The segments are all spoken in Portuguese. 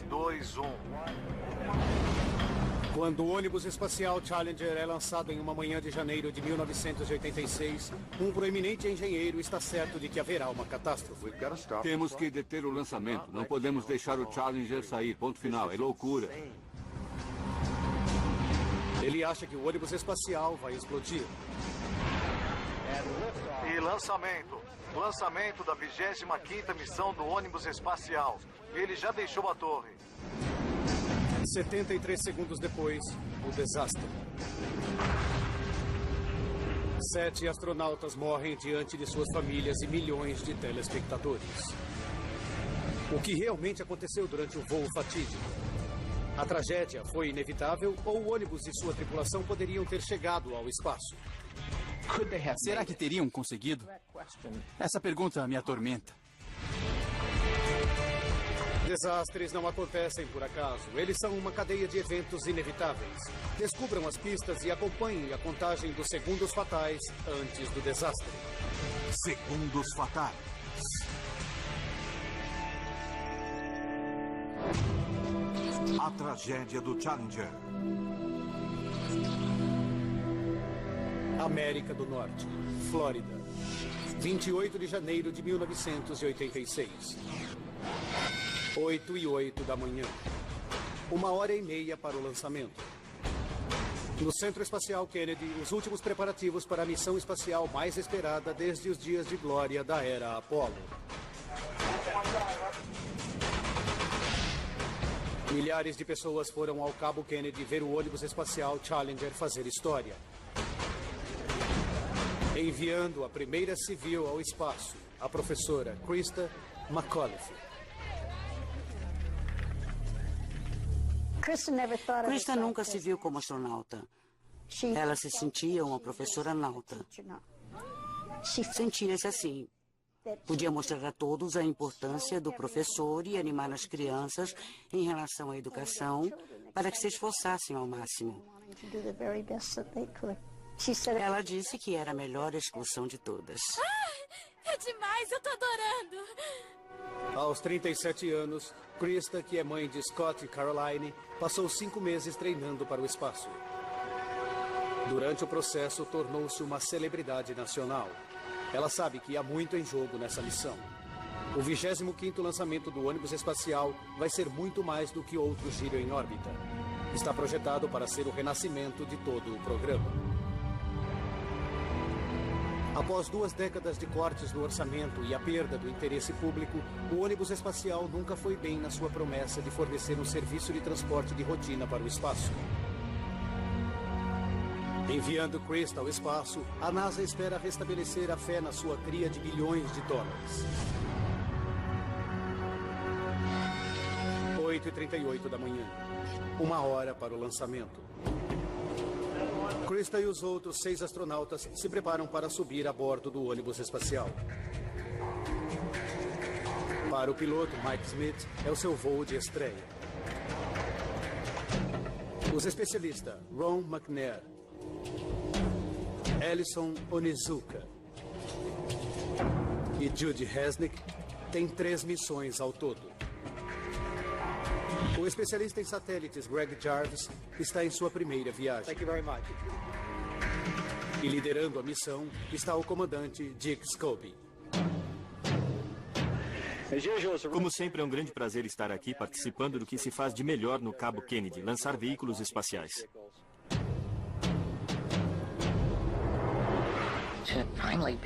2, 1. Quando o ônibus espacial Challenger é lançado em uma manhã de janeiro de 1986, um proeminente engenheiro está certo de que haverá uma catástrofe. Temos que deter o lançamento. Não podemos deixar o Challenger sair. Ponto final. É loucura. Ele acha que o ônibus espacial vai explodir. E lançamento. Lançamento da 25ª missão do ônibus espacial. Ele já deixou a torre. 73 segundos depois, o desastre. 7 astronautas morrem diante de suas famílias e milhões de telespectadores. O que realmente aconteceu durante o voo fatídico? A tragédia foi inevitável ou o ônibus e sua tripulação poderiam ter chegado ao espaço? Será que teriam conseguido? Essa pergunta me atormenta. Desastres não acontecem por acaso. Eles são uma cadeia de eventos inevitáveis. Descubram as pistas e acompanhem a contagem dos segundos fatais antes do desastre. Segundos fatais. A tragédia do Challenger. América do Norte, Flórida. 28 de janeiro de 1986. 8h08 da manhã. 1h30 para o lançamento. No Centro Espacial Kennedy, os últimos preparativos para a missão espacial mais esperada desde os dias de glória da era Apollo. Milhares de pessoas foram ao Cabo Kennedy ver o ônibus espacial Challenger fazer história. Enviando a primeira civil ao espaço, a professora Krista McAuliffe. Krista nunca se viu como astronauta. Ela se sentia uma professora nauta. Sentia-se assim. Podia mostrar a todos a importância do professor e animar as crianças em relação à educação para que se esforçassem ao máximo. Ela disse que era a melhor excursão de todas. É demais, eu tô adorando. Aos 37 anos, Krista, que é mãe de Scott e Caroline, passou 5 meses treinando para o espaço. Durante o processo, tornou-se uma celebridade nacional. Ela sabe que há muito em jogo nessa missão. O 25º lançamento do ônibus espacial vai ser muito mais do que outro giro em órbita. Está projetado para ser o renascimento de todo o programa. Após 2 décadas de cortes no orçamento e a perda do interesse público, o ônibus espacial nunca foi bem na sua promessa de fornecer um serviço de transporte de rotina para o espaço. Enviando Krista ao espaço, a NASA espera restabelecer a fé na sua cria de bilhões de dólares. 8h38 da manhã. 1 hora para o lançamento. Krista e os outros 6 astronautas se preparam para subir a bordo do ônibus espacial. Para o piloto Mike Smith, é o seu voo de estreia. Os especialistas Ron McNair, Ellison Onizuka e Judy Resnick têm 3 missões ao todo. O especialista em satélites Greg Jarvis está em sua primeira viagem. E liderando a missão está o comandante Dick Scobie. Como sempre, é um grande prazer estar aqui participando do que se faz de melhor no Cabo Kennedy, lançar veículos espaciais.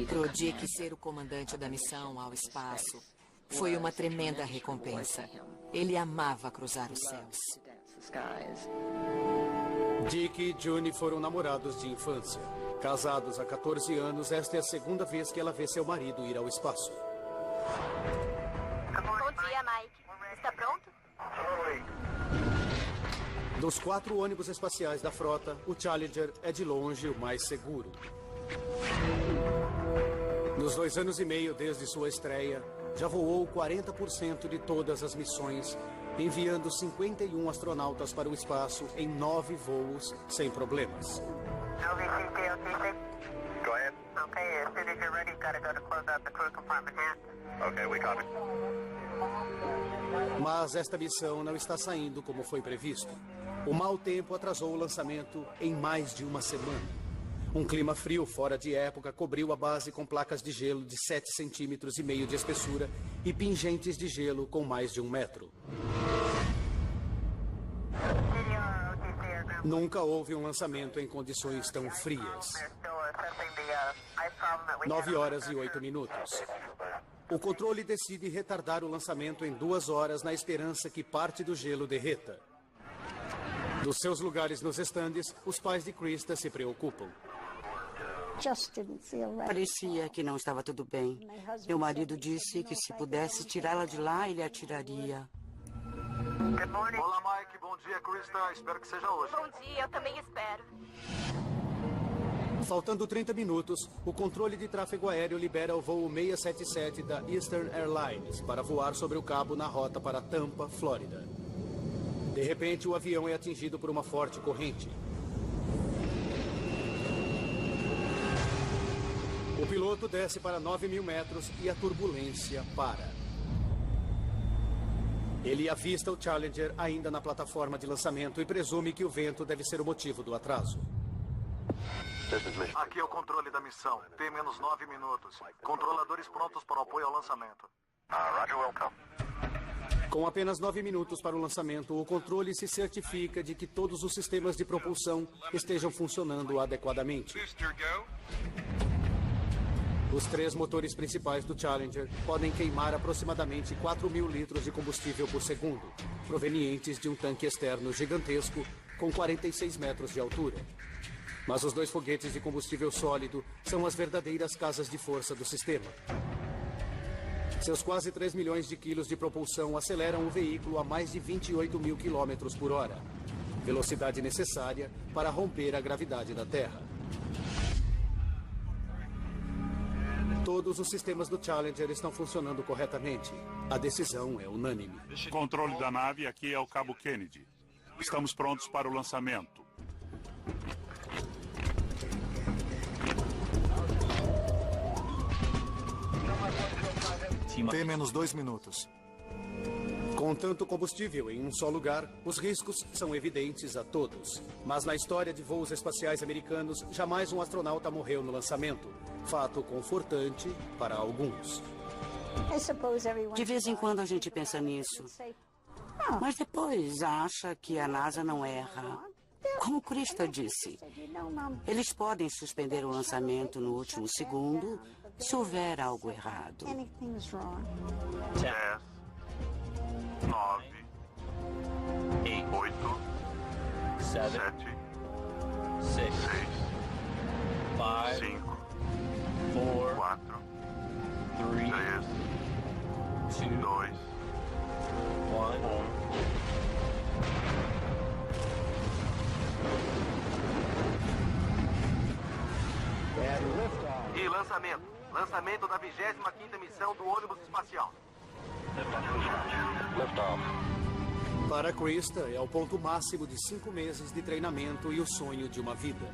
Pro Dick ser o comandante da missão ao espaço foi uma tremenda recompensa. Ele amava cruzar os céus. Dick e June foram namorados de infância. Casados há 14 anos, esta é a segunda vez que ela vê seu marido ir ao espaço. Bom dia, Mike. Está pronto? Dos 4 ônibus espaciais da frota, o Challenger é de longe o mais seguro. Nos 2 anos e meio desde sua estreia, já voou 40% de todas as missões, enviando 51 astronautas para o espaço em 9 voos sem problemas. Go ahead. Okay, as soon as you're ready, gotta go to close out the crew compartment hatch. Okay, we copy. Mas esta missão não está saindo como foi previsto. O mau tempo atrasou o lançamento em mais de uma semana. Um clima frio fora de época cobriu a base com placas de gelo de 7,5 centímetros de espessura e pingentes de gelo com mais de 1 metro. Nunca houve um lançamento em condições tão frias. 9 horas e 8 minutos. O controle decide retardar o lançamento em 2 horas na esperança que parte do gelo derreta. Dos seus lugares nos estandes, os pais de Krista se preocupam. Parecia que não estava tudo bem. Meu marido disse que se pudesse tirá-la de lá, ele a tiraria. Olá, Mike. Bom dia, Krista. Espero que seja hoje. Bom dia, eu também espero. Faltando 30 minutos, o controle de tráfego aéreo libera o voo 677 da Eastern Airlines para voar sobre o cabo na rota para Tampa, Flórida. De repente, o avião é atingido por uma forte corrente. O piloto desce para 9.000 metros e a turbulência para. Ele avista o Challenger ainda na plataforma de lançamento e presume que o vento deve ser o motivo do atraso. Aqui é o controle da missão. Tem menos 9 minutos. Controladores prontos para o apoio ao lançamento. Roger, welcome. Com apenas 9 minutos para o lançamento, o controle se certifica de que todos os sistemas de propulsão estejam funcionando adequadamente. Os 3 motores principais do Challenger podem queimar aproximadamente 4.000 litros de combustível por segundo, provenientes de um tanque externo gigantesco com 46 metros de altura. Mas os 2 foguetes de combustível sólido são as verdadeiras casas de força do sistema. Seus quase 3 milhões de quilos de propulsão aceleram o veículo a mais de 28.000 quilômetros por hora, velocidade necessária para romper a gravidade da Terra. Todos os sistemas do Challenger estão funcionando corretamente. A decisão é unânime. Controle da nave, aqui é o Cabo Kennedy. Estamos prontos para o lançamento. Tem menos 2 minutos. Com tanto combustível em um só lugar, os riscos são evidentes a todos. Mas na história de voos espaciais americanos, jamais um astronauta morreu no lançamento. Fato confortante para alguns. De vez em quando a gente pensa nisso. Mas depois acha que a NASA não erra. Como Krista disse, eles podem suspender o lançamento no último segundo se houver algo errado. 10, 9, 8, 7, 6, 5, 4, 3, 2, 1. E lançamento. Lançamento da 25ª missão do ônibus espacial. Para Krista, é o ponto máximo de 5 meses de treinamento e o sonho de uma vida.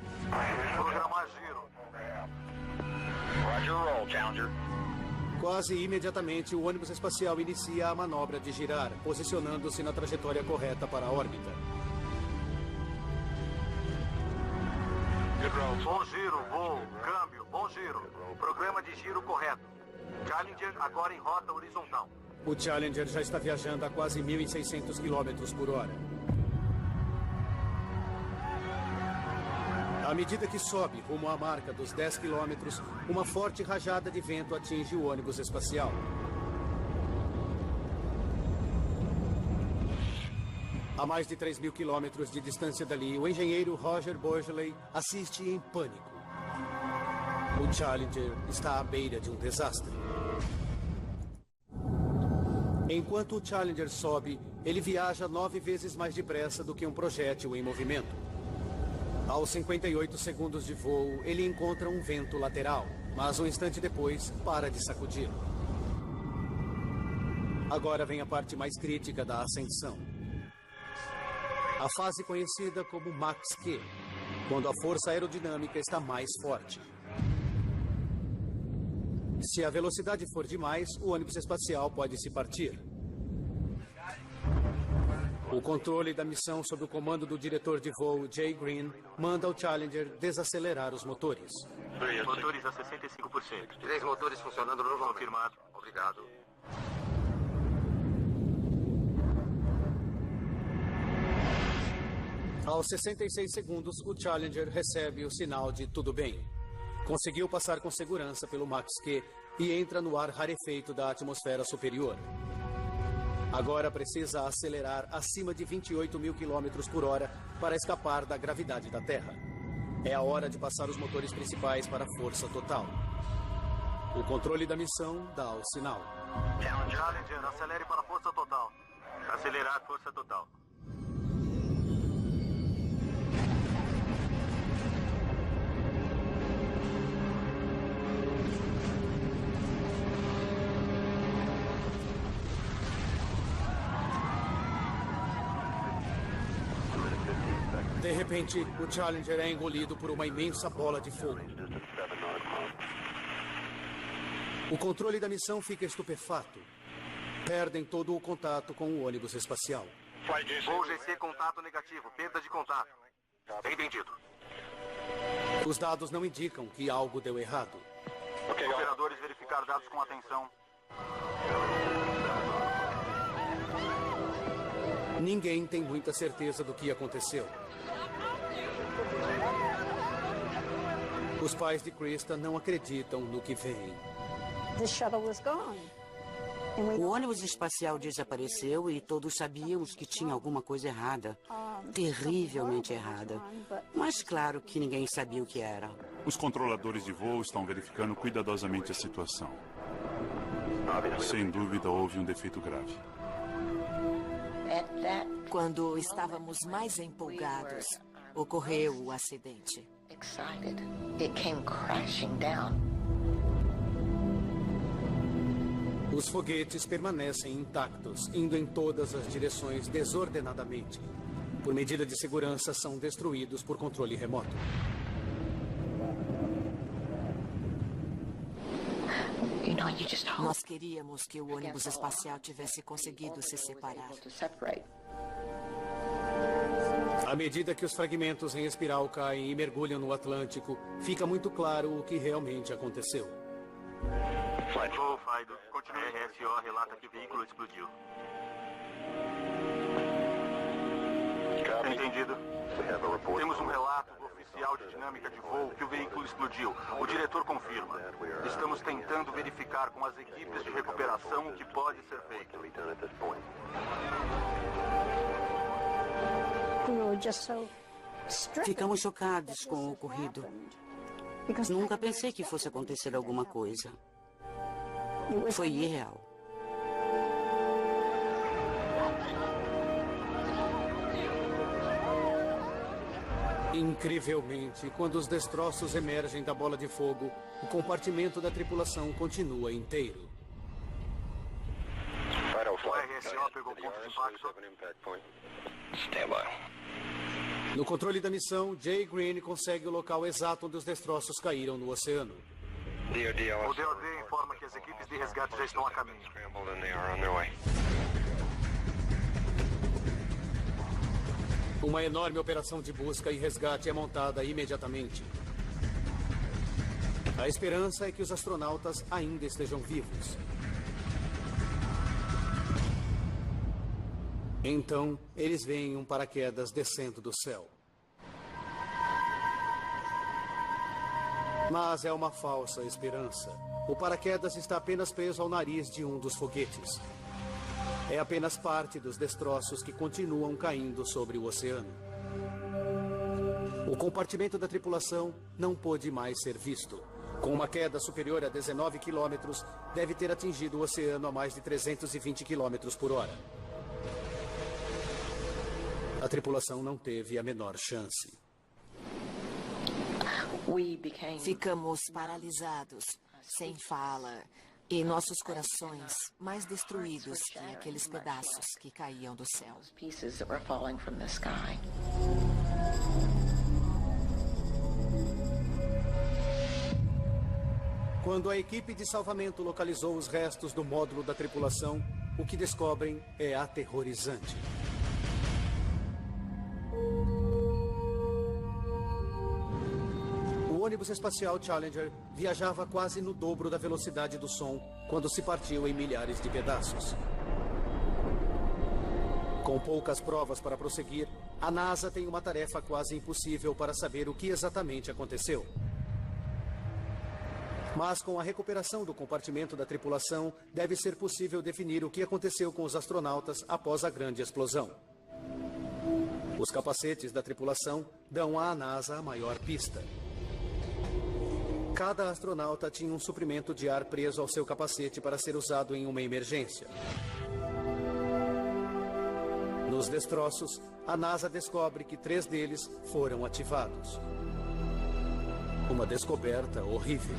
Programar giro. Roger, roll, Challenger. Quase imediatamente, o ônibus espacial inicia a manobra de girar, posicionando-se na trajetória correta para a órbita. Bom giro, voo, câmbio, bom giro. Programa de giro correto. Challenger agora em rota horizontal. O Challenger já está viajando a quase 1.600 quilômetros por hora. À medida que sobe rumo à marca dos 10 quilômetros, uma forte rajada de vento atinge o ônibus espacial. A mais de 3.000 quilômetros de distância dali, o engenheiro Roger Boisley assiste em pânico. O Challenger está à beira de um desastre. Enquanto o Challenger sobe, ele viaja 9 vezes mais depressa do que um projétil em movimento. Aos 58 segundos de voo, ele encontra um vento lateral, mas um instante depois, para de sacudir. Agora vem a parte mais crítica da ascensão. A fase conhecida como Mach Q, quando a força aerodinâmica está mais forte. Se a velocidade for demais, o ônibus espacial pode se partir. O controle da missão sob o comando do diretor de voo, Jay Green, manda o Challenger desacelerar os motores. Motores a 65%. 3 motores funcionando normalmente. Confirmado. Obrigado. Aos 66 segundos, o Challenger recebe o sinal de tudo bem. Conseguiu passar com segurança pelo Max Q e entra no ar rarefeito da atmosfera superior. Agora precisa acelerar acima de 28 mil quilômetros por hora para escapar da gravidade da Terra. É a hora de passar os motores principais para a força total. O controle da missão dá o sinal. Challenger, acelere para a força total. Acelerar força total. De repente, o Challenger é engolido por uma imensa bola de fogo. O controle da missão fica estupefato. Perdem todo o contato com o ônibus espacial. Voo GC, contato negativo. Perda de contato. Entendido. Os dados não indicam que algo deu errado. Operadores, verificar dados com atenção. Ninguém tem muita certeza do que aconteceu. Os pais de Krista não acreditam no que veem. O ônibus espacial desapareceu e todos sabíamos que tinha alguma coisa errada. Terrivelmente errada. Mas claro que ninguém sabia o que era. Os controladores de voo estão verificando cuidadosamente a situação. Sem dúvida, houve um defeito grave. Quando estávamos mais empolgados, ocorreu o acidente. Os foguetes permanecem intactos, indo em todas as direções desordenadamente. Por medida de segurança, são destruídos por controle remoto. Nós queríamos que o ônibus espacial tivesse conseguido se separar. À medida que os fragmentos em espiral caem e mergulham no Atlântico, fica muito claro o que realmente aconteceu. Voo Fido. Continue. RSO relata que o veículo explodiu. Entendido. Temos um relato do oficial de dinâmica de voo que o veículo explodiu. O diretor confirma. Estamos tentando verificar com as equipes de recuperação o que pode ser feito. Ficamos chocados com o ocorrido. Nunca pensei que fosse acontecer alguma coisa. Foi irreal. Incrivelmente, quando os destroços emergem da bola de fogo, o compartimento da tripulação continua inteiro. O RSO pegou ponto de impacto. No controle da missão, Jay Green consegue o local exato onde os destroços caíram no oceano. O DOD informa que as equipes de resgate já estão a caminho. Uma enorme operação de busca e resgate é montada imediatamente. A esperança é que os astronautas ainda estejam vivos. Então, eles veem um paraquedas descendo do céu. Mas é uma falsa esperança. O paraquedas está apenas preso ao nariz de um dos foguetes. É apenas parte dos destroços que continuam caindo sobre o oceano. O compartimento da tripulação não pôde mais ser visto. Com uma queda superior a 19 quilômetros, deve ter atingido o oceano a mais de 320 quilômetros por hora. A tripulação não teve a menor chance. Ficamos paralisados, sem fala, e nossos corações mais destruídos que aqueles pedaços que caíam do céu. Quando a equipe de salvamento localizou os restos do módulo da tripulação, o que descobrem é aterrorizante. ônibus espacial Challenger viajava quase no dobro da velocidade do som quando se partiu em milhares de pedaços. Com poucas provas para prosseguir, a NASA tem uma tarefa quase impossível para saber o que exatamente aconteceu. Mas com a recuperação do compartimento da tripulação, deve ser possível definir o que aconteceu com os astronautas após a grande explosão. Os capacetes da tripulação dão à NASA a maior pista. Cada astronauta tinha um suprimento de ar preso ao seu capacete para ser usado em uma emergência. Nos destroços, a NASA descobre que 3 deles foram ativados. Uma descoberta horrível.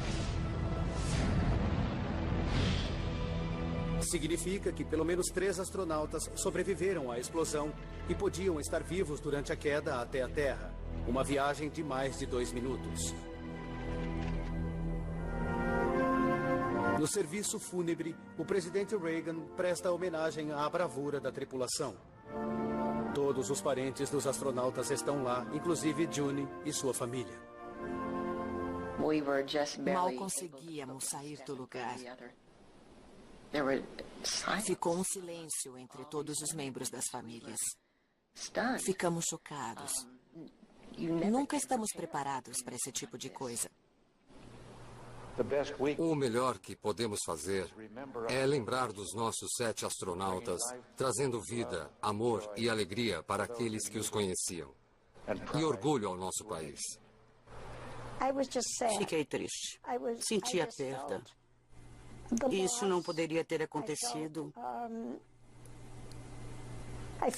Significa que pelo menos 3 astronautas sobreviveram à explosão e podiam estar vivos durante a queda até a Terra. Uma viagem de mais de 2 minutos. No serviço fúnebre, o presidente Reagan presta homenagem à bravura da tripulação. Todos os parentes dos astronautas estão lá, inclusive June e sua família. Mal conseguíamos sair do lugar. Ficou um silêncio entre todos os membros das famílias. Ficamos chocados. Nunca estamos preparados para esse tipo de coisa. O melhor que podemos fazer é lembrar dos nossos 7 astronautas, trazendo vida, amor e alegria para aqueles que os conheciam. E orgulho ao nosso país. Fiquei triste. Senti a perda. Isso não poderia ter acontecido.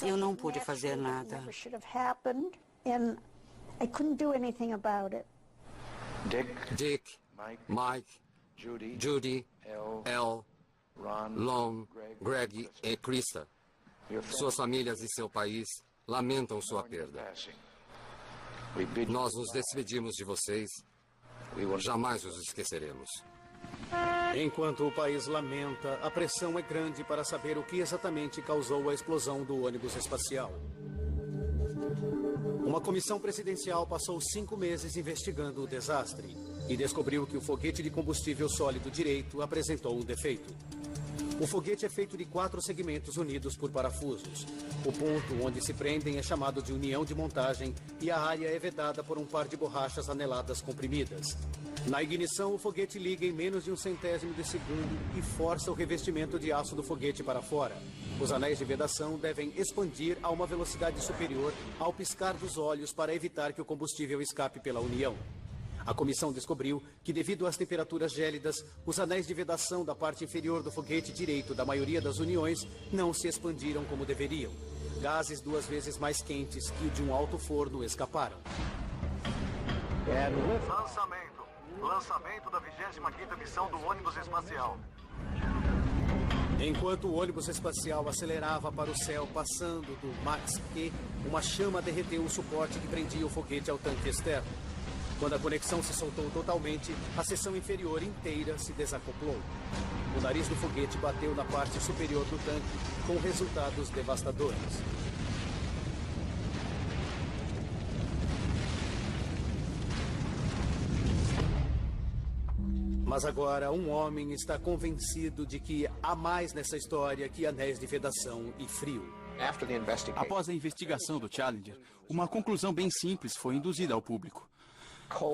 Eu não pude fazer nada. Dick, Mike, Judy, Elle, Lon, Greg e Krista. Suas famílias e seu país lamentam sua perda. Nós nos despedimos de vocês. Jamais os esqueceremos. Enquanto o país lamenta, a pressão é grande para saber o que exatamente causou a explosão do ônibus espacial. Uma comissão presidencial passou 5 meses investigando o desastre e descobriu que o foguete de combustível sólido direito apresentou um defeito. O foguete é feito de 4 segmentos unidos por parafusos. O ponto onde se prendem é chamado de união de montagem e a área é vedada por um par de borrachas aneladas comprimidas. Na ignição, o foguete liga em menos de 1/100º de segundo e força o revestimento de aço do foguete para fora. Os anéis de vedação devem expandir a uma velocidade superior ao piscar dos olhos para evitar que o combustível escape pela união. A comissão descobriu que, devido às temperaturas gélidas, os anéis de vedação da parte inferior do foguete direito da maioria das uniões não se expandiram como deveriam. Gases 2 vezes mais quentes que o de um alto forno escaparam. Lançamento da 25ª missão do ônibus espacial. Enquanto o ônibus espacial acelerava para o céu, passando do Max-Q, uma chama derreteu o suporte que prendia o foguete ao tanque externo. Quando a conexão se soltou totalmente, a seção inferior inteira se desacoplou. O nariz do foguete bateu na parte superior do tanque, com resultados devastadores. Mas agora um homem está convencido de que há mais nessa história que anéis de vedação e frio. Após a investigação do Challenger, uma conclusão bem simples foi induzida ao público.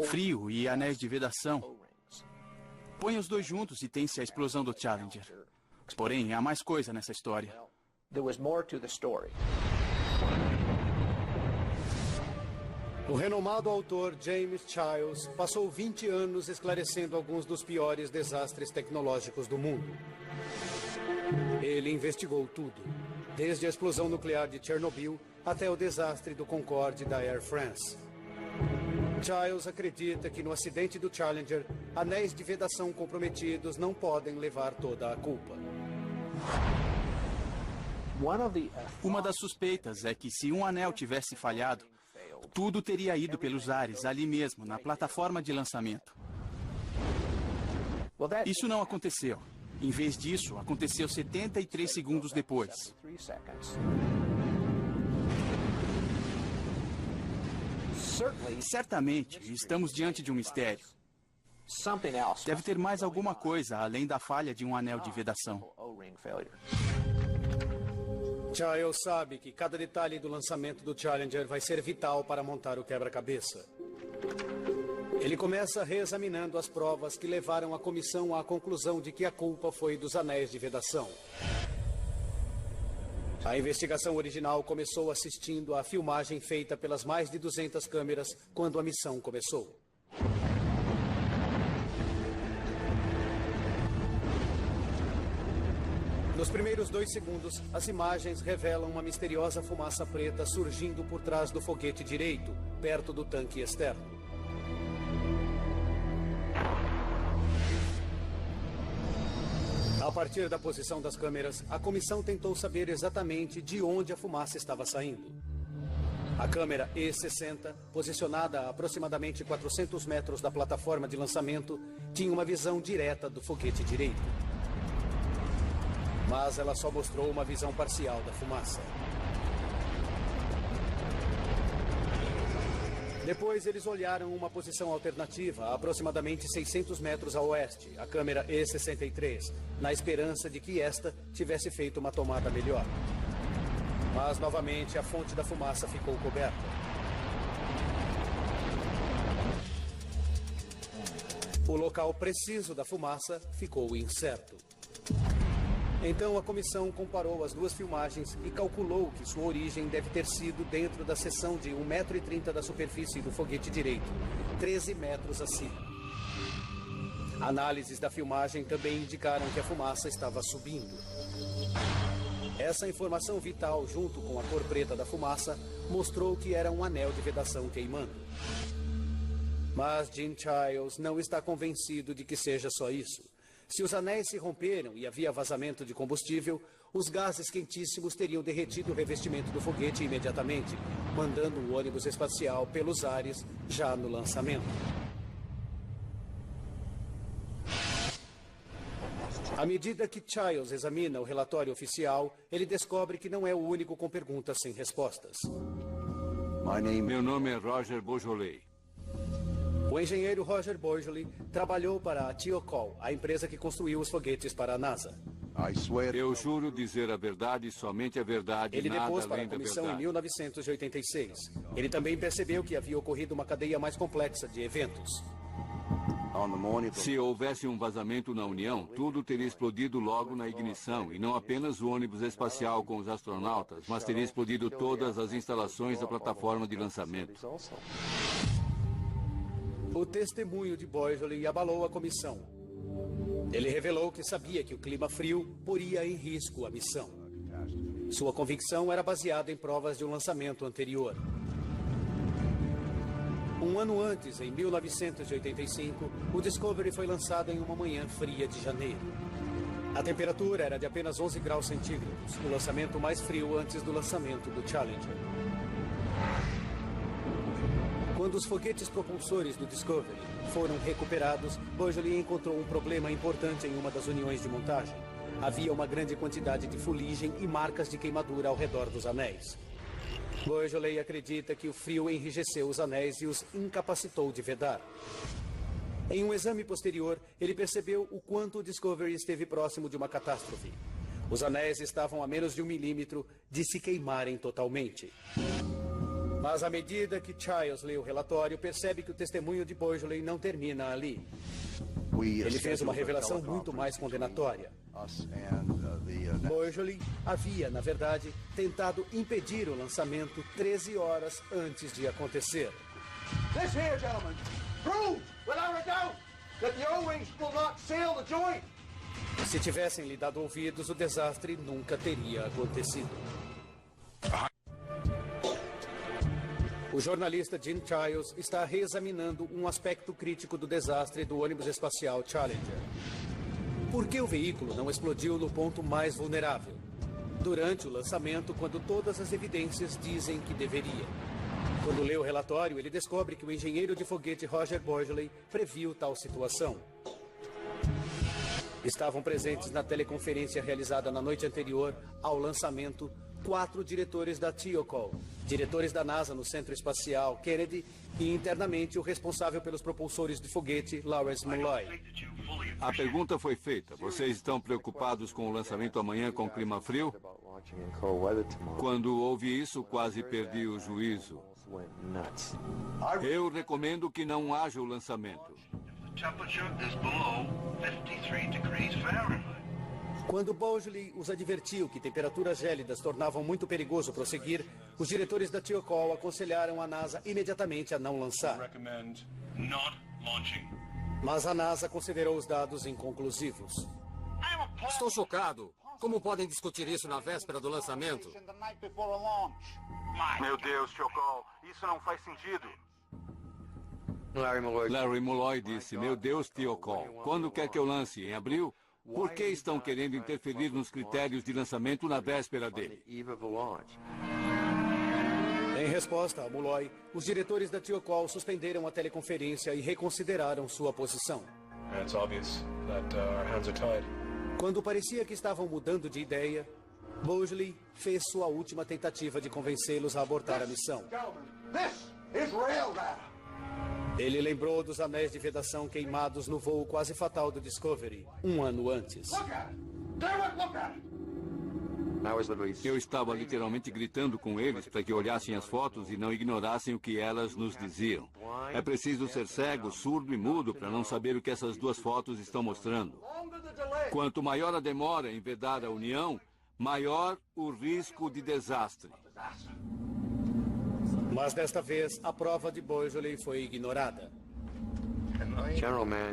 Frio e anéis de vedação. Põe os dois juntos e tem-se a explosão do Challenger. Porém, há mais coisa nessa história. O renomado autor James Childs passou 20 anos esclarecendo alguns dos piores desastres tecnológicos do mundo. Ele investigou tudo, desde a explosão nuclear de Chernobyl até o desastre do Concorde da Air France. Childs acredita que no acidente do Challenger, anéis de vedação comprometidos não podem levar toda a culpa. Uma das suspeitas é que se um anel tivesse falhado, tudo teria ido pelos ares ali mesmo, na plataforma de lançamento. Isso não aconteceu. Em vez disso, aconteceu 73 segundos depois. Certamente, estamos diante de um mistério. Deve ter mais alguma coisa além da falha de um anel de vedação. Giles sabe que cada detalhe do lançamento do Challenger vai ser vital para montar o quebra-cabeça. Ele começa reexaminando as provas que levaram a comissão à conclusão de que a culpa foi dos anéis de vedação. A investigação original começou assistindo à filmagem feita pelas mais de 200 câmeras quando a missão começou. Nos primeiros 2 segundos, as imagens revelam uma misteriosa fumaça preta surgindo por trás do foguete direito, perto do tanque externo. A partir da posição das câmeras, a comissão tentou saber exatamente de onde a fumaça estava saindo. A câmera E-60, posicionada a aproximadamente 400 metros da plataforma de lançamento, tinha uma visão direta do foguete direito. Mas ela só mostrou uma visão parcial da fumaça. Depois eles olharam uma posição alternativa, a aproximadamente 600 metros a oeste, a câmera E-63, na esperança de que esta tivesse feito uma tomada melhor. Mas, novamente, a fonte da fumaça ficou coberta. O local preciso da fumaça ficou incerto. Então a comissão comparou as duas filmagens e calculou que sua origem deve ter sido dentro da seção de 1,30 m da superfície do foguete direito, 13 metros acima. Análises da filmagem também indicaram que a fumaça estava subindo. Essa informação vital, junto com a cor preta da fumaça, mostrou que era um anel de vedação queimando. Mas Gene Giles não está convencido de que seja só isso. Se os anéis se romperam e havia vazamento de combustível, os gases quentíssimos teriam derretido o revestimento do foguete imediatamente, mandando o ônibus espacial pelos ares já no lançamento. À medida que Giles examina o relatório oficial, ele descobre que não é o único com perguntas sem respostas. Meu nome é Roger Beaujolais. O engenheiro Roger Beaujolais trabalhou para a Thiokol, a empresa que construiu os foguetes para a NASA. Eu juro dizer a verdade, somente a verdade, Ele nada depôs para além a da comissão em verdade. 1986. Ele também percebeu que havia ocorrido uma cadeia mais complexa de eventos. Se houvesse um vazamento na União, tudo teria explodido logo na ignição, e não apenas o ônibus espacial com os astronautas, mas teria explodido todas as instalações da plataforma de lançamento. O testemunho de Beaujolais abalou a comissão. Ele revelou que sabia que o clima frio poria em risco a missão. Sua convicção era baseada em provas de um lançamento anterior. Um ano antes, em 1985, o Discovery foi lançado em uma manhã fria de janeiro. A temperatura era de apenas 11 graus centígrados, o lançamento mais frio antes do lançamento do Challenger. Quando os foguetes propulsores do Discovery foram recuperados, Beaujolais encontrou um problema importante em uma das uniões de montagem. Havia uma grande quantidade de fuligem e marcas de queimadura ao redor dos anéis. Beaujolais acredita que o frio enrijeceu os anéis e os incapacitou de vedar. Em um exame posterior, ele percebeu o quanto o Discovery esteve próximo de uma catástrofe. Os anéis estavam a menos de 1 milímetro de se queimarem totalmente. Mas à medida que Giles lê o relatório, percebe que o testemunho de Beaujolais não termina ali. Ele fez uma revelação muito mais condenatória. Beaujolais havia, na verdade, tentado impedir o lançamento 13 horas antes de acontecer. This here, gentlemen, proves without a doubt that the O-rings will not seal the joint. Se tivessem lhe dado ouvidos, o desastre nunca teria acontecido. O jornalista Gene Giles está reexaminando um aspecto crítico do desastre do ônibus espacial Challenger. Por que o veículo não explodiu no ponto mais vulnerável? Durante o lançamento, quando todas as evidências dizem que deveria. Quando lê o relatório, ele descobre que o engenheiro de foguete Roger Beaujolais previu tal situação. Estavam presentes na teleconferência realizada na noite anterior ao lançamento 4 diretores da Thiokol, diretores da NASA no Centro Espacial Kennedy e internamente o responsável pelos propulsores de foguete, Lawrence Mulloy. A pergunta foi feita. Vocês estão preocupados com o lançamento amanhã com clima frio? Quando ouvi isso, quase perdi o juízo. Eu recomendo que não haja o lançamento. Quando Bosley os advertiu que temperaturas gélidas tornavam muito perigoso prosseguir, os diretores da TIOCOL aconselharam a NASA imediatamente a não lançar. Mas a NASA considerou os dados inconclusivos. Estou chocado. Como podem discutir isso na véspera do lançamento? Meu Deus, TIOCOL, isso não faz sentido. Larry Mulloy disse, meu Deus, TIOCOL, quando quer que eu lance? Em abril? Por que estão querendo interferir nos critérios de lançamento na véspera dele? Em resposta a Mulloy, os diretores da TIOCOL suspenderam a teleconferência e reconsideraram sua posição. Quando parecia que estavam mudando de ideia, Bosley fez sua última tentativa de convencê-los a abortar a missão. Ele lembrou dos anéis de vedação queimados no voo quase fatal do Discovery, um ano antes. Eu estava literalmente gritando com eles para que olhassem as fotos e não ignorassem o que elas nos diziam. É preciso ser cego, surdo e mudo para não saber o que essas duas fotos estão mostrando. Quanto maior a demora em vedar a união, maior o risco de desastre. Mas desta vez, a prova de Bosley foi ignorada.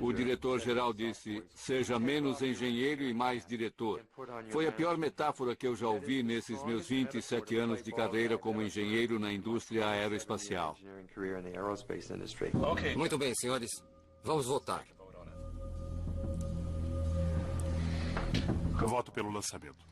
O diretor-geral disse, seja menos engenheiro e mais diretor. Foi a pior metáfora que eu já ouvi nesses meus 27 anos de carreira como engenheiro na indústria aeroespacial. Muito bem, senhores. Vamos votar. Eu voto pelo lançamento.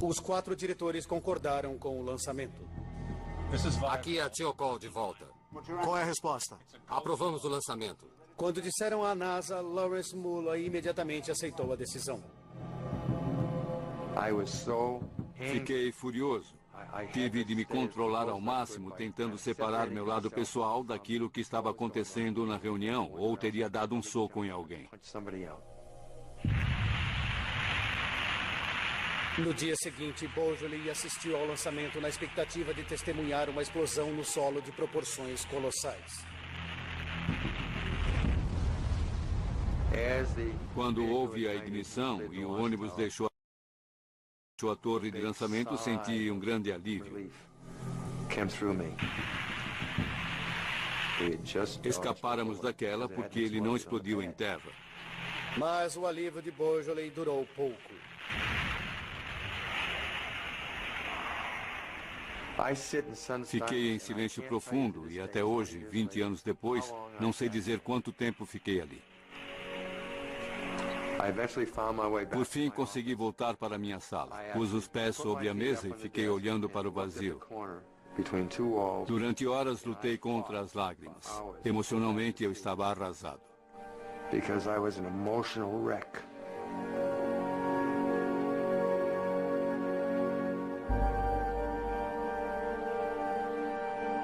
Os 4 diretores concordaram com o lançamento. Aqui é a TIOCOL de volta. Qual é a resposta? Aprovamos o lançamento. Quando disseram à NASA, Lawrence Mulloy imediatamente aceitou a decisão. Fiquei furioso. Tive de me controlar ao máximo, tentando separar meu lado pessoal daquilo que estava acontecendo na reunião, ou teria dado um soco em alguém. No dia seguinte, Bosley assistiu ao lançamento na expectativa de testemunhar uma explosão no solo de proporções colossais. Quando houve a ignição e o ônibus deixou a torre de lançamento, senti um grande alívio. Escapáramos daquela porque ele não explodiu em terra. Mas o alívio de Bosley durou pouco. Fiquei em silêncio profundo e até hoje, 20 anos depois, não sei dizer quanto tempo fiquei ali. Por fim, consegui voltar para minha sala. Pus os pés sobre a mesa e fiquei olhando para o vazio. Durante horas lutei contra as lágrimas. Emocionalmente, eu estava arrasado.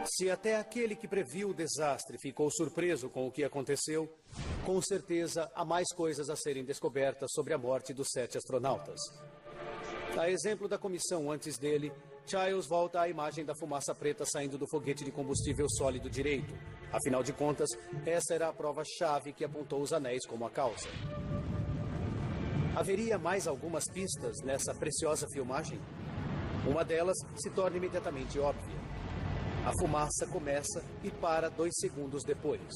Se até aquele que previu o desastre ficou surpreso com o que aconteceu, com certeza há mais coisas a serem descobertas sobre a morte dos 7 astronautas. A exemplo da comissão antes dele, Childs volta à imagem da fumaça preta saindo do foguete de combustível sólido direito. Afinal de contas, essa era a prova-chave que apontou os anéis como a causa. Haveria mais algumas pistas nessa preciosa filmagem? Uma delas se torna imediatamente óbvia. A fumaça começa e para 2 segundos depois.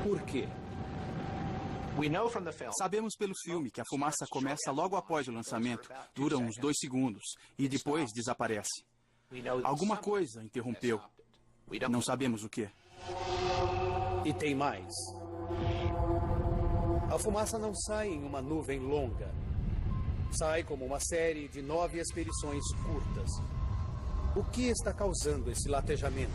Por quê? Sabemos pelo filme que a fumaça começa logo após o lançamento, dura uns 2 segundos e depois desaparece. Alguma coisa interrompeu. Não sabemos o quê. E tem mais. A fumaça não sai em uma nuvem longa. Sai como uma série de 9 expedições curtas. O que está causando esse latejamento?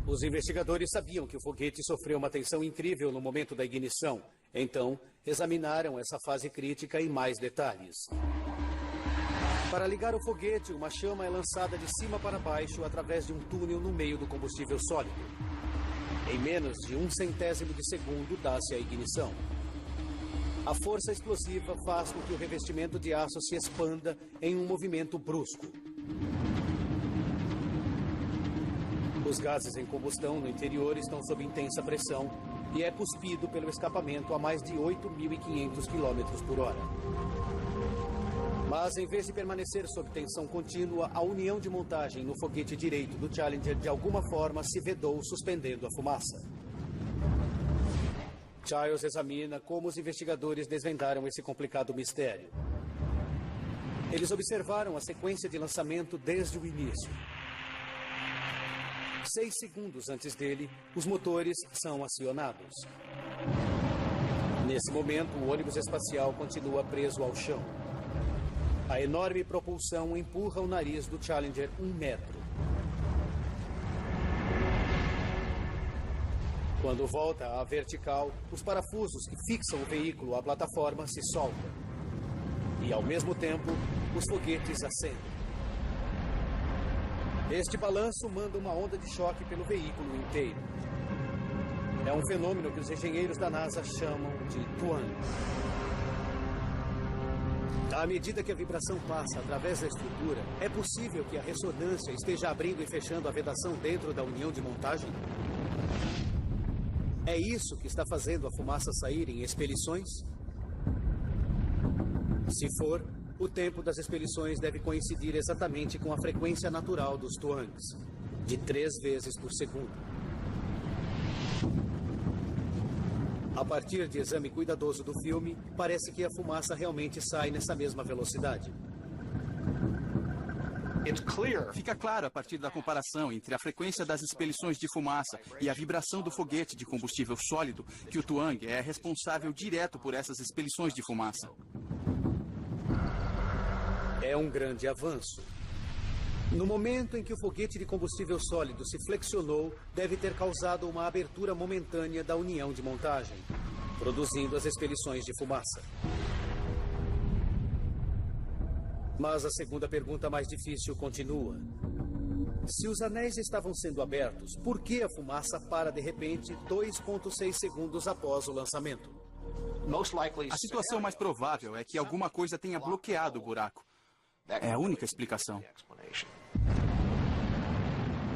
Os investigadores sabiam que o foguete sofreu uma tensão incrível no momento da ignição. Então, examinaram essa fase crítica em mais detalhes. Para ligar o foguete, uma chama é lançada de cima para baixo através de um túnel no meio do combustível sólido. Em menos de 1/100º de segundo, dá-se a ignição. A força explosiva faz com que o revestimento de aço se expanda em um movimento brusco. Os gases em combustão no interior estão sob intensa pressão e é cuspido pelo escapamento a mais de 8.500 km por hora. Mas, em vez de permanecer sob tensão contínua, a união de montagem no foguete direito do Challenger de alguma forma se vedou, suspendendo a fumaça. Childs examina como os investigadores desvendaram esse complicado mistério. Eles observaram a sequência de lançamento desde o início. 6 segundos antes dele, os motores são acionados. Nesse momento, o ônibus espacial continua preso ao chão. A enorme propulsão empurra o nariz do Challenger 1 metro. Quando volta à vertical, os parafusos que fixam o veículo à plataforma se soltam. E, ao mesmo tempo, os foguetes acendem. Este balanço manda uma onda de choque pelo veículo inteiro. É um fenômeno que os engenheiros da NASA chamam de twang. À medida que a vibração passa através da estrutura, é possível que a ressonância esteja abrindo e fechando a vedação dentro da união de montagem? É isso que está fazendo a fumaça sair em expelições? Se for, o tempo das expelições deve coincidir exatamente com a frequência natural dos twangs, de 3 vezes por segundo. A partir de exame cuidadoso do filme, parece que a fumaça realmente sai nessa mesma velocidade. Fica claro a partir da comparação entre a frequência das expelições de fumaça e a vibração do foguete de combustível sólido que o twang é responsável direto por essas expelições de fumaça. É um grande avanço. No momento em que o foguete de combustível sólido se flexionou, deve ter causado uma abertura momentânea da união de montagem, produzindo as expelições de fumaça. Mas a segunda pergunta mais difícil continua. Se os anéis estavam sendo abertos, por que a fumaça para de repente 2,6 segundos após o lançamento? A situação mais provável é que alguma coisa tenha bloqueado o buraco. É a única explicação.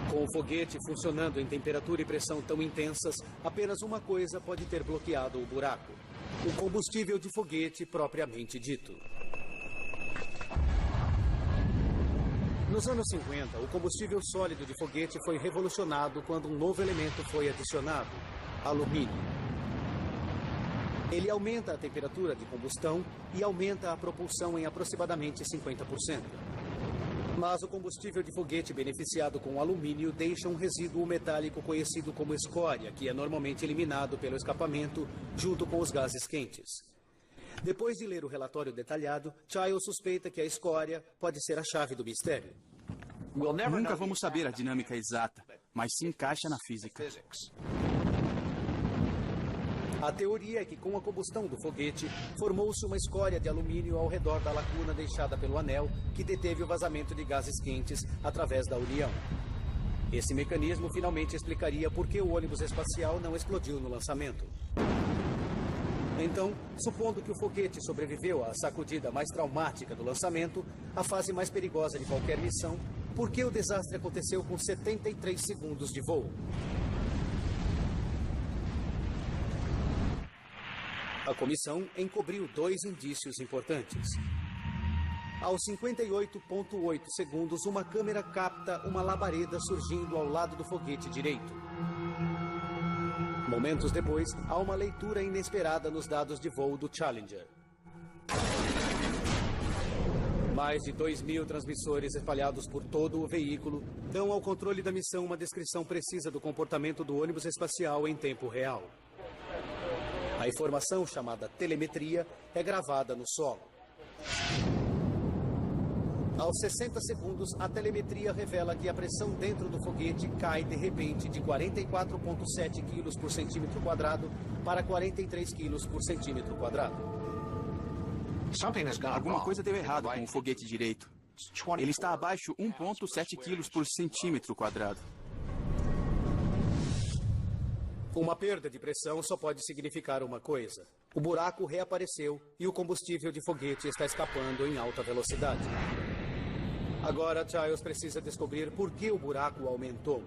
Com o foguete funcionando em temperatura e pressão tão intensas, apenas uma coisa pode ter bloqueado o buraco: o combustível de foguete propriamente dito. Nos anos 50, o combustível sólido de foguete foi revolucionado quando um novo elemento foi adicionado: alumínio. Ele aumenta a temperatura de combustão e aumenta a propulsão em aproximadamente 50%. Mas o combustível de foguete beneficiado com alumínio deixa um resíduo metálico conhecido como escória, que é normalmente eliminado pelo escapamento junto com os gases quentes. Depois de ler o relatório detalhado, Childs suspeita que a escória pode ser a chave do mistério. Nunca vamos saber a dinâmica exata, mas se encaixa na física. A teoria é que com a combustão do foguete, formou-se uma escória de alumínio ao redor da lacuna deixada pelo anel, que deteve o vazamento de gases quentes através da união. Esse mecanismo finalmente explicaria por que o ônibus espacial não explodiu no lançamento. Então, supondo que o foguete sobreviveu à sacudida mais traumática do lançamento, a fase mais perigosa de qualquer missão, por que o desastre aconteceu com 73 segundos de voo? A comissão encobriu 2 indícios importantes. Aos 58,8 segundos, uma câmera capta uma labareda surgindo ao lado do foguete direito. Momentos depois, há uma leitura inesperada nos dados de voo do Challenger. Mais de 2.000 transmissores espalhados por todo o veículo dão ao controle da missão uma descrição precisa do comportamento do ônibus espacial em tempo real. A informação, chamada telemetria, é gravada no solo. Aos 60 segundos, a telemetria revela que a pressão dentro do foguete cai de repente de 44,7 quilos por centímetro quadrado para 43 quilos por centímetro quadrado. Alguma coisa deu errado com o foguete direito. Ele está abaixo 1,7 quilos por centímetro quadrado. Uma perda de pressão só pode significar uma coisa. O buraco reapareceu e o combustível de foguete está escapando em alta velocidade. Agora, Giles precisa descobrir por que o buraco aumentou.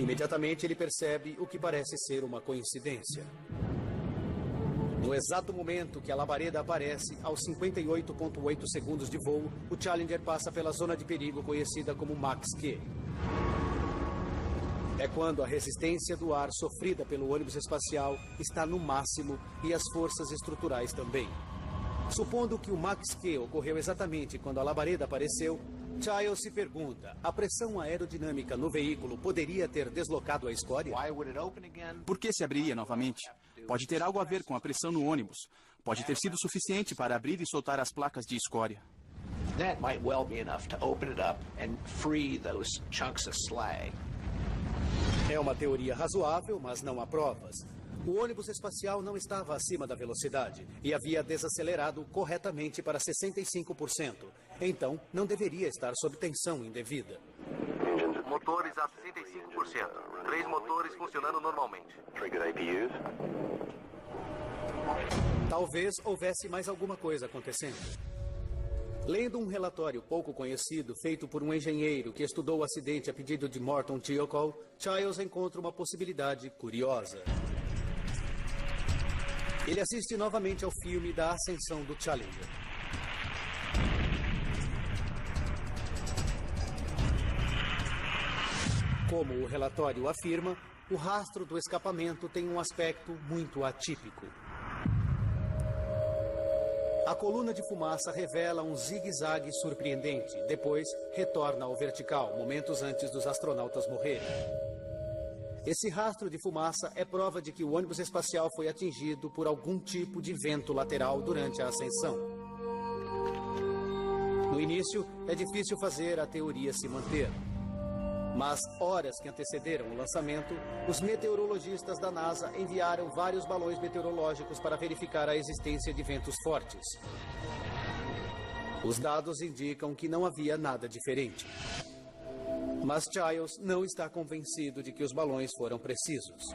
Imediatamente ele percebe o que parece ser uma coincidência. No exato momento que a labareda aparece, aos 58,8 segundos de voo, o Challenger passa pela zona de perigo conhecida como Max Q. É quando a resistência do ar sofrida pelo ônibus espacial está no máximo e as forças estruturais também. Supondo que o Max Q ocorreu exatamente quando a labareda apareceu, Giles se pergunta, a pressão aerodinâmica no veículo poderia ter deslocado a escória? Por que se abriria novamente? Pode ter algo a ver com a pressão no ônibus. Pode ter sido suficiente para abrir e soltar as placas de escória. That might well be enough to open it up and free those chunks of slag. É uma teoria razoável, mas não há provas. O ônibus espacial não estava acima da velocidade e havia desacelerado corretamente para 65%. Então, não deveria estar sob tensão indevida. Motores a 65%. 3 motores funcionando normalmente. Talvez houvesse mais alguma coisa acontecendo. Lendo um relatório pouco conhecido feito por um engenheiro que estudou o acidente a pedido de Morton Thiokol, Giles encontra uma possibilidade curiosa. Ele assiste novamente ao filme da ascensão do Challenger. Como o relatório afirma, o rastro do escapamento tem um aspecto muito atípico. A coluna de fumaça revela um zigue-zague surpreendente. Depois, retorna ao vertical, momentos antes dos astronautas morrerem. Esse rastro de fumaça é prova de que o ônibus espacial foi atingido por algum tipo de vento lateral durante a ascensão. No início, é difícil fazer a teoria se manter. Mas, horas que antecederam o lançamento, os meteorologistas da NASA enviaram vários balões meteorológicos para verificar a existência de ventos fortes. Os dados indicam que não havia nada diferente. Mas Giles não está convencido de que os balões foram precisos.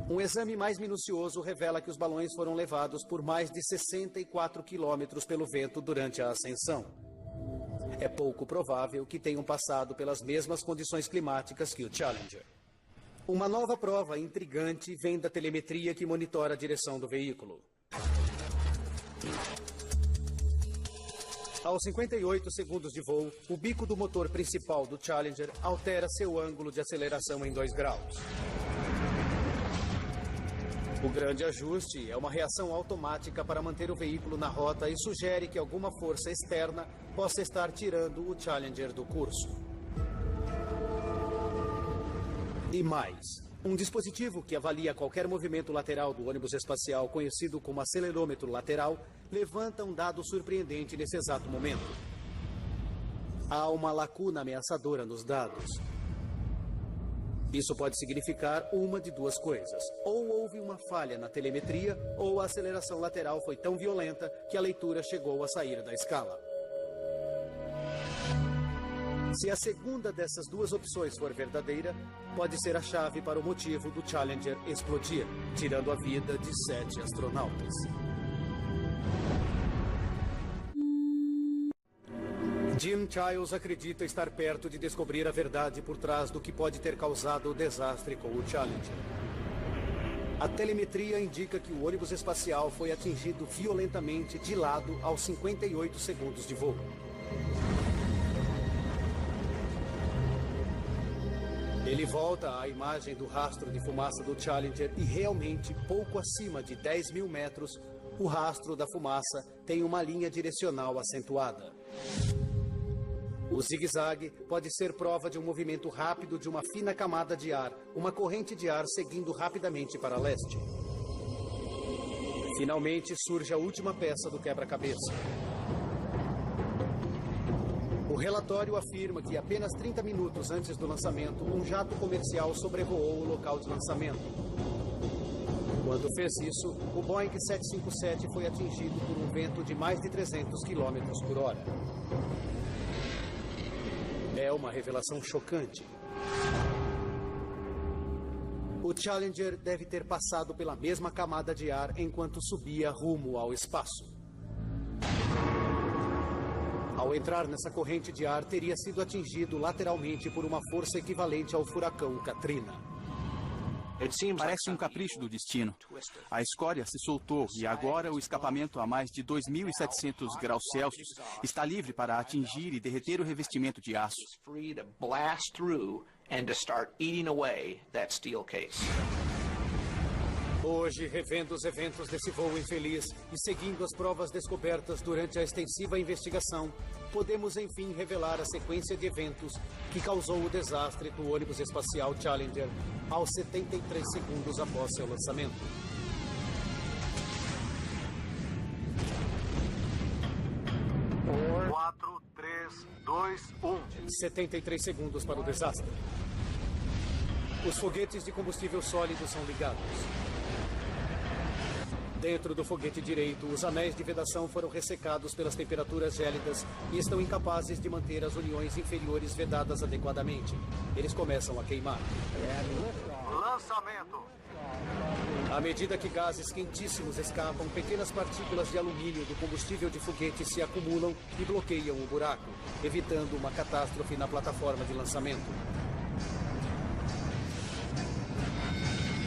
Um exame mais minucioso revela que os balões foram levados por mais de 64 quilômetros pelo vento durante a ascensão. É pouco provável que tenham passado pelas mesmas condições climáticas que o Challenger. Uma nova prova intrigante vem da telemetria que monitora a direção do veículo. Aos 58 segundos de voo, o bico do motor principal do Challenger altera seu ângulo de aceleração em 2 graus. O grande ajuste é uma reação automática para manter o veículo na rota e sugere que alguma força externa possa estar tirando o Challenger do curso. E mais, um dispositivo que avalia qualquer movimento lateral do ônibus espacial, conhecido como acelerômetro lateral, levanta um dado surpreendente nesse exato momento. Há uma lacuna ameaçadora nos dados. Isso pode significar uma de duas coisas. Ou houve uma falha na telemetria, ou a aceleração lateral foi tão violenta que a leitura chegou a sair da escala. Se a segunda dessas duas opções for verdadeira, pode ser a chave para o motivo do Challenger explodir, tirando a vida de 7 astronautas. Jim Giles acredita estar perto de descobrir a verdade por trás do que pode ter causado o desastre com o Challenger. A telemetria indica que o ônibus espacial foi atingido violentamente de lado aos 58 segundos de voo. Ele volta à imagem do rastro de fumaça do Challenger e realmente, pouco acima de 10 mil metros, o rastro da fumaça tem uma linha direcional acentuada. O zigue-zague pode ser prova de um movimento rápido de uma fina camada de ar, uma corrente de ar seguindo rapidamente para leste. Finalmente surge a última peça do quebra-cabeça. relatório afirma que apenas 30 minutos antes do lançamento, um jato comercial sobrevoou o local de lançamento. Quando fez isso, o Boeing 757 foi atingido por um vento de mais de 300 km por hora. É uma revelação chocante. O Challenger deve ter passado pela mesma camada de ar enquanto subia rumo ao espaço. Ao entrar nessa corrente de ar, teria sido atingido lateralmente por uma força equivalente ao furacão Katrina. Parece um capricho do destino. A escória se soltou e agora o escapamento a mais de 2.700 graus Celsius está livre para atingir e derreter o revestimento de aço. Hoje, revendo os eventos desse voo infeliz e seguindo as provas descobertas durante a extensiva investigação, podemos enfim revelar a sequência de eventos que causou o desastre do ônibus espacial Challenger aos 73 segundos após seu lançamento. Quatro, 3, 2, 1. 73 segundos para o desastre. Os foguetes de combustível sólido são ligados. Dentro do foguete direito, os anéis de vedação foram ressecados pelas temperaturas gélidas e estão incapazes de manter as uniões inferiores vedadas adequadamente. Eles começam a queimar. Lançamento. À medida que gases quentíssimos escapam, pequenas partículas de alumínio do combustível de foguete se acumulam e bloqueiam o buraco, evitando uma catástrofe na plataforma de lançamento.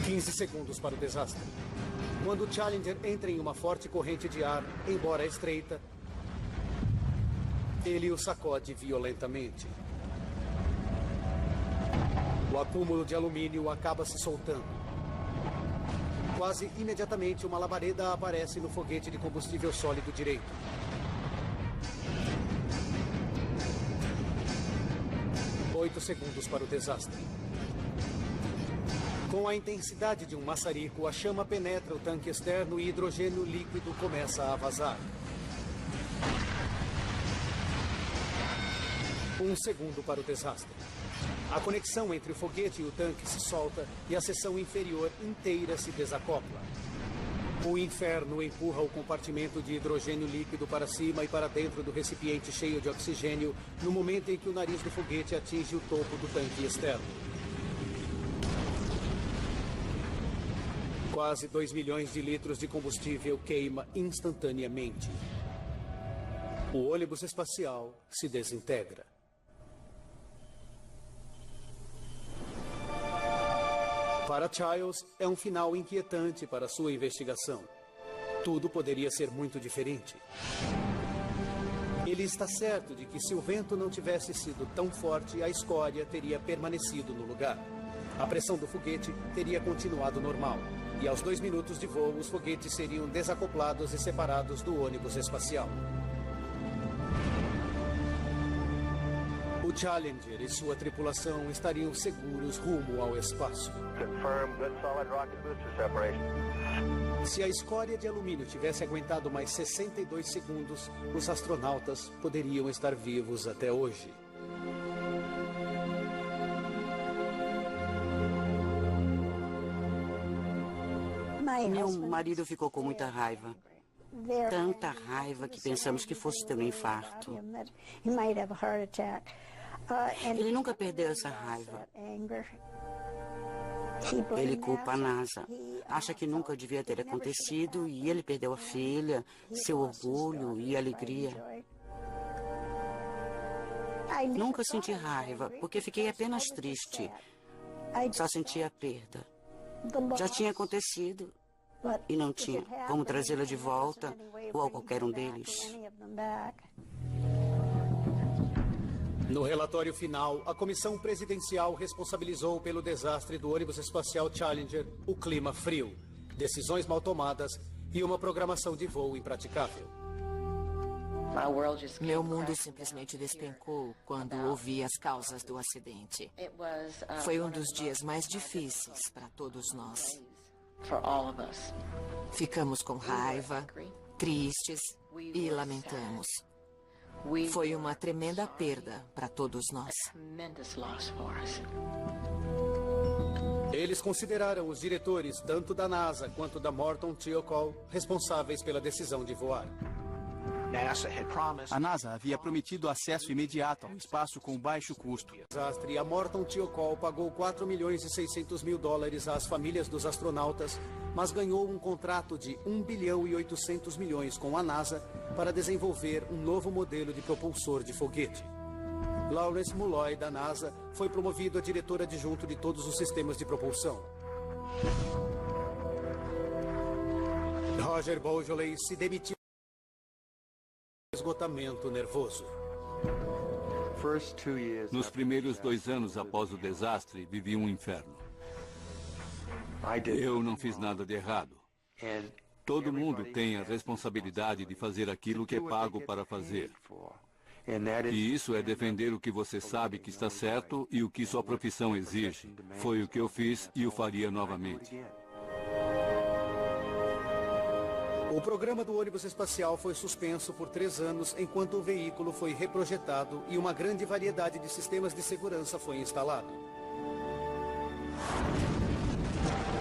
15 segundos para o desastre. Quando o Challenger entra em uma forte corrente de ar, embora estreita, ele o sacode violentamente. O acúmulo de alumínio acaba se soltando. Quase imediatamente, uma labareda aparece no foguete de combustível sólido direito. Oito segundos para o desastre. Com a intensidade de um maçarico, a chama penetra o tanque externo e hidrogênio líquido começa a vazar. 1 segundo para o desastre. A conexão entre o foguete e o tanque se solta e a seção inferior inteira se desacopla. O inferno empurra o compartimento de hidrogênio líquido para cima e para dentro do recipiente cheio de oxigênio no momento em que o nariz do foguete atinge o topo do tanque externo. Quase 2 milhões de litros de combustível queima instantaneamente. O ônibus espacial se desintegra. Para Childs, é um final inquietante para sua investigação. Tudo poderia ser muito diferente. Ele está certo de que se o vento não tivesse sido tão forte, a escória teria permanecido no lugar. A pressão do foguete teria continuado normal. E aos 2 minutos de voo, os foguetes seriam desacoplados e separados do ônibus espacial. O Challenger e sua tripulação estariam seguros rumo ao espaço. Se a escória de alumínio tivesse aguentado mais 62 segundos, os astronautas poderiam estar vivos até hoje. Meu marido ficou com muita raiva. Tanta raiva que pensamos que fosse ter um infarto. Ele nunca perdeu essa raiva. Ele culpa a NASA. Acha que nunca devia ter acontecido e ele perdeu a filha, seu orgulho e alegria. Nunca senti raiva, porque fiquei apenas triste. Só sentia a perda. Já tinha acontecido. E não tinha como trazê-la de volta ou a qualquer um deles. No relatório final, a comissão presidencial responsabilizou pelo desastre do ônibus espacial Challenger o clima frio, decisões mal tomadas e uma programação de voo impraticável. Meu mundo simplesmente despencou quando ouvi as causas do acidente. Foi um dos dias mais difíceis para todos nós. Ficamos com raiva, tristes e lamentamos. Foi uma tremenda perda para todos nós. Eles consideraram os diretores, tanto da NASA quanto da Morton Thiokol, responsáveis pela decisão de voar. A NASA havia prometido acesso imediato ao espaço com baixo custo. E a Morton Thiokol pagou $4.600.000 às famílias dos astronautas, mas ganhou um contrato de $1 bilhão e 800 milhões com a NASA para desenvolver um novo modelo de propulsor de foguete. Lawrence Mulloy, da NASA, foi promovido a diretor adjunto de todos os sistemas de propulsão. Roger Beaujolais se demitiu. Esgotamento nervoso. Nos primeiros 2 anos após o desastre, vivi um inferno. Eu não fiz nada de errado. Todo mundo tem a responsabilidade de fazer aquilo que é pago para fazer. E isso é defender o que você sabe que está certo e o que sua profissão exige. Foi o que eu fiz e o faria novamente. O programa do ônibus espacial foi suspenso por 3 anos enquanto o veículo foi reprojetado e uma grande variedade de sistemas de segurança foi instalado.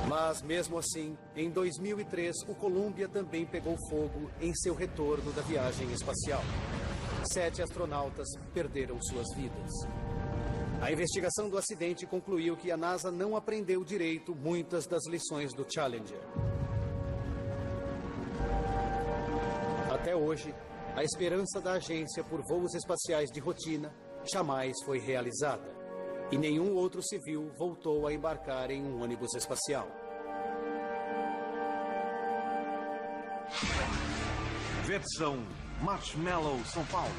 Mas, mesmo assim, em 2003, o Columbia também pegou fogo em seu retorno da viagem espacial. 7 astronautas perderam suas vidas. A investigação do acidente concluiu que a NASA não aprendeu direito muitas das lições do Challenger. Até hoje, a esperança da agência por voos espaciais de rotina jamais foi realizada. E nenhum outro civil voltou a embarcar em um ônibus espacial. Versão Marshmallow São Paulo.